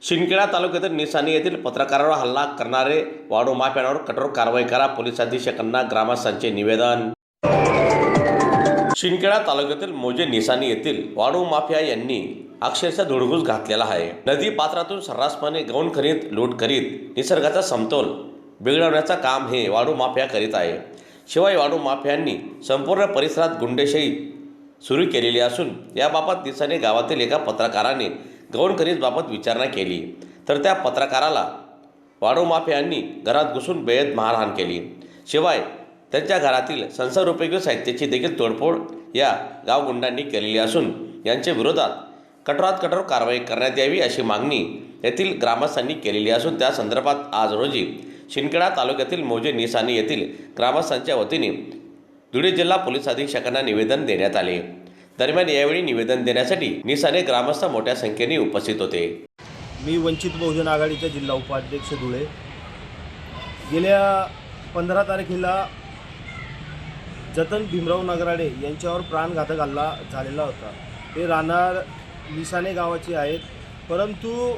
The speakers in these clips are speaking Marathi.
शिंदखेडा तालुक्यातील निसाणी येथील पत्रकारावर हल्ला करणारे वाळू माफियांवर कठोर कारवाई करा, पोलीस अधीक्षकांना ग्रामस्थांचे निवेदन। शिंदखेडा तालुक्यातील मोजे निसाणी येथील वाळू माफिया यांनी अक्षरशः धुडगूस घातलेला आहे। नदी पात्रातून सर्रासपणे गौण करीत लूट करीत निसर्गाचा समतोल बिघडवण्याचा काम हे वाळू माफिया करीत आहे। शिवाय वाळू माफियांनी संपूर्ण परिसरात गुंडेशाही सुरू केलेली असून याबाबत निसाणी गावातील एका पत्रकाराने गौण करीत बाबत विचारणा केली तर त्या पत्रकाराला वाळू माफियांनी घरात घुसून बेद मारहाण केली। शिवाय त्यांच्या घरातील संसारोपयोगी साहित्याची देखील तोडफोड या गावगुंडांनी केलेली असून यांच्या विरोधात कठोरात कठोर कारवाई करण्यात यावी अशी मागणी येथील ग्रामस्थांनी केलेली असून त्या संदर्भात आज रोजी शिंदखेडा तालुक्यातील मोजे निसाणी येथील ग्रामस्थांच्या वतीने धुळे जिल्हा पोलीस अधीक्षकांना निवेदन देण्यात आले। दरम्यान यावेळी निवेदन देण्यासाठी निसाणी ग्रामस्थ मोठ्या संख्येने उपस्थित होते। मी वंचित बहुजन आघाडीचा जिल्हा उपाध्यक्ष धुळे। गेल्या 15 तारखेला जतन भीमराव नगराडे यांच्यावर प्राणघातक हल्ला झालेला होता। ते राहणार निसाणे गावाचे आहेत, परंतु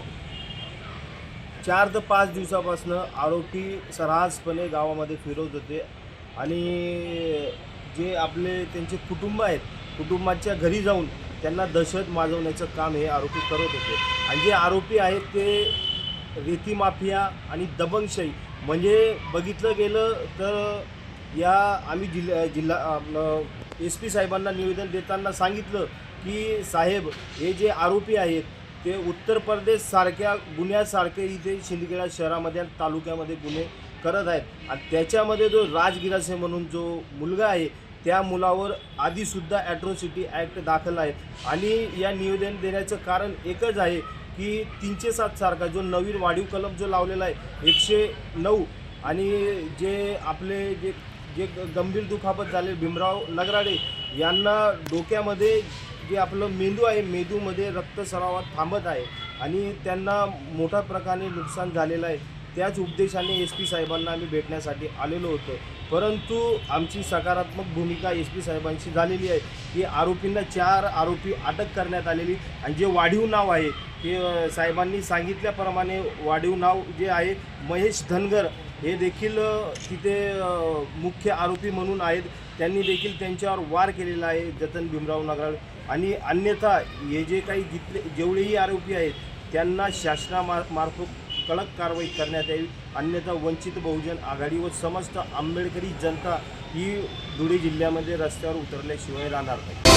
4 ते 5 दिवसापासून आरोपी सर्रासपणे गावामध्ये फिरत होते आणि जे आपले त्यांचे कुटुंब आहेत कुटुंबाच्या घरी जाऊन त्यांना दहशत माजवण्याचं काम हे आरोपी करत होते। आणि जे आरोपी आहेत ते रेती माफिया आणि दबंगशाही म्हणजे बघितलं गेलं तर या आम्ही जिल्हा SP साहेबांना निवेदन देताना सांगितलं की साहेब हे जे आरोपी आहेत ते उत्तर प्रदेश सारख्या गुन्ह्यासारखे इथे शिंदखेडा शहरामध्ये आणि तालुक्यामध्ये गुन्हे करत आहेत आणि त्याच्यामध्ये जो राजगिरासे म्हणून जो मुलगा आहे त्या मुलावर आधीसुद्धा ॲट्रॉसिटी ॲक्ट दाखल आहे। आणि या निवेदन देण्याचं कारण एकच आहे की 307 सारखा जो नवीन वाढीव कलम जो लावलेला आहे 109 आणि जे आपले जे गंभीर दुखापत झाले भीमराव नगराडे यांना डोक्यामध्ये जे आपलं मेंदू आहे मेंदूमध्ये रक्तस्राव थांबत आहे आणि त्यांना मोठ्या प्रकारे नुकसान झालेलं आहे। त्याच उद्देशाने SP साहेबांना आम्ही भेटण्यासाठी आलेलो होतो, परंतु आमची सकारात्मक भूमिका SP साहेबांची झालेली आहे की आरोपींना 4 आरोपी अटक करण्यात आलेली आणि जे वाढीव नाव आहे ते साहेबांनी सांगितल्याप्रमाणे वाढीव नाव जे आहे महेश धनगर हे देखील तिथे मुख्य आरोपी म्हणून आहेत। त्यांनी देखील त्यांच्यावर वार केलेला आहे जतन भीमराव नगराडे आणि अन्यथा हे जे काही जेवढेही आरोपी आहेत त्यांना शासनामार्फत कडक कारवाई करण्यात यावी, अन्यथा वंचित बहुजन आघाडी व समस्त आंबेडकरी जनता ही धुळे जिल्ह्यामध्ये रस्त्यावर उतरल्याशिवाय राहणार नाही।